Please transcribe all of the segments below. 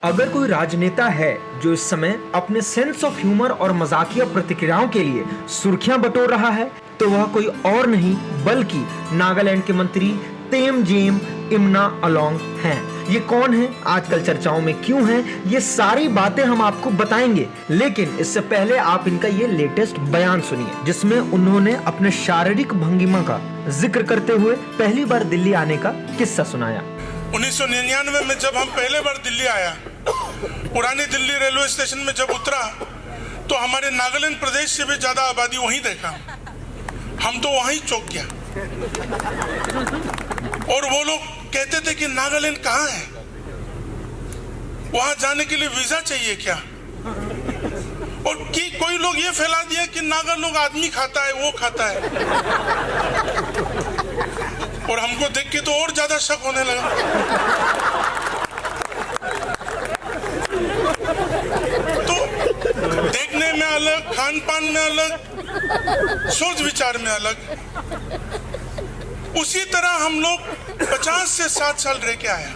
अगर कोई राजनेता है जो इस समय अपने सेंस ऑफ ह्यूमर और मजाकिया प्रतिक्रियाओं के लिए सुर्खियां बटोर रहा है तो वह कोई और नहीं बल्कि नागालैंड के मंत्री तेमजेम इमना अलोंग हैं। ये कौन है, आजकल चर्चाओं में क्यों हैं, ये सारी बातें हम आपको बताएंगे। लेकिन इससे पहले आप इनका ये लेटेस्ट बयान सुनिए जिसमें उन्होंने अपने शारीरिक भंगिमा का जिक्र करते हुए पहली बार दिल्ली आने का किस्सा सुनाया। 1999 में जब हम पहले बार दिल्ली आया, पुरानी दिल्ली रेलवे स्टेशन में जब उतरा तो हमारे नागालैंड प्रदेश से भी ज्यादा आबादी वहीं देखा। हम तो वहीं चौंक गया और वो लोग कहते थे कि नागालैंड कहाँ है, वहां जाने के लिए वीजा चाहिए क्या? और कि कोई लोग ये फैला दिया कि नागा लोग आदमी खाता है, वो खाता है। और हमको देख के तो और ज्यादा शक होने लगा। तो देखने में अलग, खान पान में अलग, सोच विचार में अलग। उसी तरह हम लोग 50 से 60 साल रह के आया।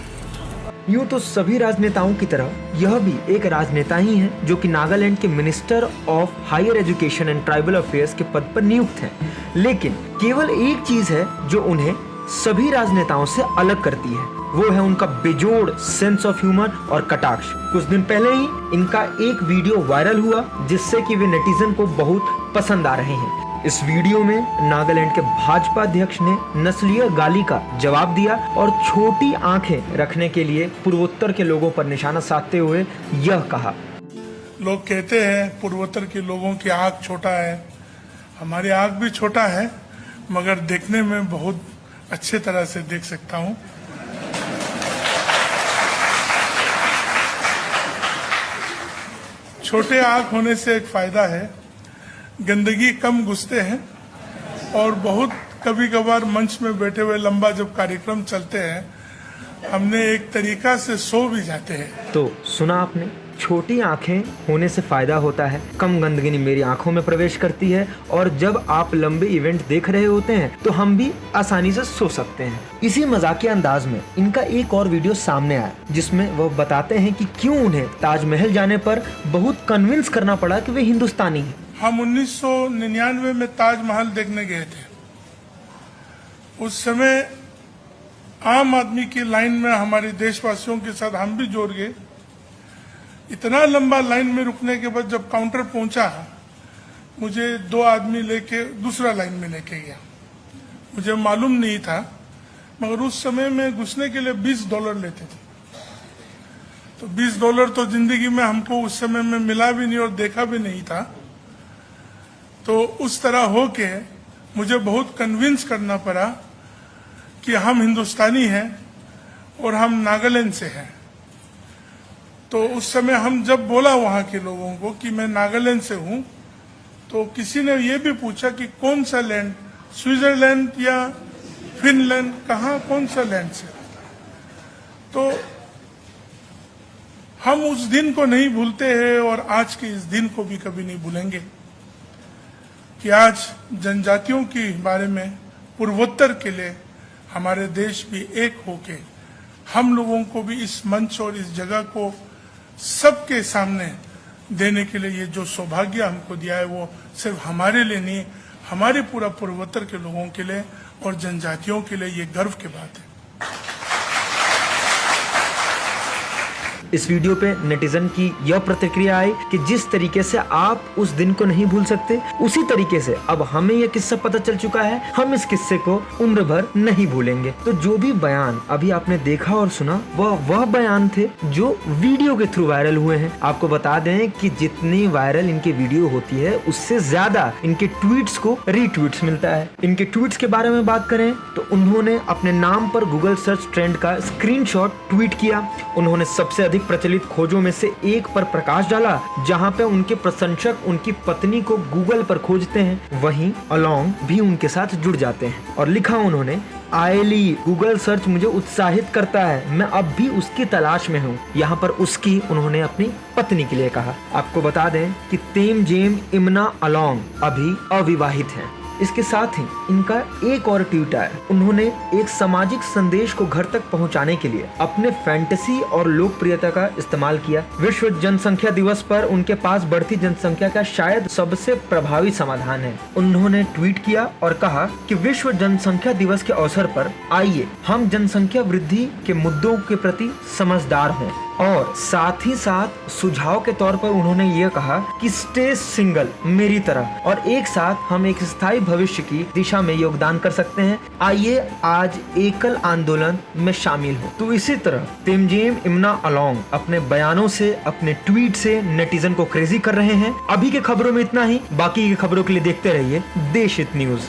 यूं तो सभी राजनेताओं की तरह यह भी एक राजनेता ही है जो कि नागालैंड के minister of higher education and tribal affairs के पद पर नियुक्त हैं। लेकिन केवल एक चीज है जो उन्हें सभी राजनेताओं से अलग करती है, वो है उनका बेजोड़ सेंस ऑफ ह्यूमर और कटाक्ष। कुछ दिन पहले ही इनका एक वीडियो वायरल हुआ जिससे कि वे नेटिजन को बहुत पसंद आ रहे हैं। इस वीडियो में नागालैंड के भाजपा अध्यक्ष ने नस्लीय गाली का जवाब दिया और छोटी आंखें रखने के लिए पूर्वोत्तर के लोगों पर निशाना साधते हुए यह कहा। लोग कहते हैं पूर्वोत्तर के लोगों की आंख छोटा है, हमारी आंख भी छोटा है मगर देखने में बहुत अच्छे तरह से देख सकता हूं। छोटे आंख होने से एक फायदा है, गंदगी कम घुसते हैं और बहुत कभी कभार मंच में बैठे हुए लंबा जब कार्यक्रम चलते हैं हमने एक तरीका से सो भी जाते हैं। तो सुना आपने, छोटी आंखें होने से फायदा होता है, कम गंदगी मेरी आंखों में प्रवेश करती है और जब आप लंबे इवेंट देख रहे होते हैं तो हम भी आसानी से सो सकते हैं। इसी मजाकिया अंदाज में इनका एक और वीडियो सामने आया जिसमें वह बताते हैं कि क्यों उन्हें ताजमहल जाने पर बहुत कन्विंस करना पड़ा कि वे हिंदुस्तानी हैं। हम 1999 में ताजमहल देखने गए थे। उस समय आम आदमी की लाइन में हमारे देशवासियों के साथ हम भी जोड़ गए। इतना लंबा लाइन में रुकने के बाद जब काउंटर पहुंचा मुझे 2 आदमी लेके दूसरा लाइन में लेके गया। मुझे मालूम नहीं था मगर उस समय में घुसने के लिए $20 लेते थे। तो $20 तो जिंदगी में हमको उस समय में मिला भी नहीं और देखा भी नहीं था। तो उस तरह होके मुझे बहुत कन्विंस करना पड़ा कि हम हिंदुस्तानी हैं और हम नागालैंड से हैं। तो उस समय हम जब बोला वहां के लोगों को कि मैं नागालैंड से हूं तो किसी ने ये भी पूछा कि कौन सा लैंड, स्विट्जरलैंड या फिनलैंड, कहाँ कौन सा लैंड से। तो हम उस दिन को नहीं भूलते हैं और आज के इस दिन को भी कभी नहीं भूलेंगे कि आज जनजातियों के बारे में पूर्वोत्तर के लिए हमारे देश भी एक होके हम लोगों को भी इस मंच और इस जगह को सबके सामने देने के लिए ये जो सौभाग्य हमको दिया है वो सिर्फ हमारे लिए नहीं, हमारे पूरा पूर्वोत्तर के लोगों के लिए और जनजातियों के लिए ये गर्व की बात है। इस वीडियो पे नेटिजन की यह प्रतिक्रिया आई कि जिस तरीके से आप उस दिन को नहीं भूल सकते उसी तरीके से अब हमें यह किस्सा पता चल चुका है, हम इस किस्से को उम्र भर नहीं भूलेंगे। तो जो भी बयान अभी आपने देखा और सुना वह बयान थे जो वीडियो के थ्रू वायरल हुए हैं। आपको बता दें कि जितनी वायरल इनकी वीडियो होती है उससे ज्यादा इनके ट्वीट्स को रीट्वीट्स मिलता है। इनके ट्वीट्स के बारे में बात करें तो उन्होंने अपने नाम पर गूगल सर्च ट्रेंड का स्क्रीनशॉट ट्वीट किया। उन्होंने सबसे अधिक प्रचलित खोजों में से एक पर प्रकाश डाला जहां पे उनके प्रशंसक उनकी पत्नी को गूगल पर खोजते हैं, वहीं अलोंग भी उनके साथ जुड़ जाते हैं। और लिखा उन्होंने, आयली गूगल सर्च मुझे उत्साहित करता है, मैं अब भी उसकी तलाश में हूँ। यहाँ पर उसकी उन्होंने अपनी पत्नी के लिए कहा। आपको बता दें कि तेमजेम इमना अलोंग अभी अविवाहित हैं। इसके साथ ही इनका एक और ट्वीट आया। उन्होंने एक सामाजिक संदेश को घर तक पहुंचाने के लिए अपने फैंटेसी और लोकप्रियता का इस्तेमाल किया। विश्व जनसंख्या दिवस पर उनके पास बढ़ती जनसंख्या का शायद सबसे प्रभावी समाधान है। उन्होंने ट्वीट किया और कहा कि विश्व जनसंख्या दिवस के अवसर पर आइए हम जनसंख्या वृद्धि के मुद्दों के प्रति समझदार हों। और साथ ही साथ सुझाव के तौर पर उन्होंने ये कहा कि स्टे सिंगल मेरी तरह और एक साथ हम एक स्थायी भविष्य की दिशा में योगदान कर सकते हैं। आइए आज एकल आंदोलन में शामिल हो। तो इसी तरह तेमजेम इम्ना अलोंग अपने बयानों से, अपने ट्वीट से नेटिजन को क्रेजी कर रहे हैं। अभी के खबरों में इतना ही, बाकी की खबरों के लिए देखते रहिए देश हित न्यूज।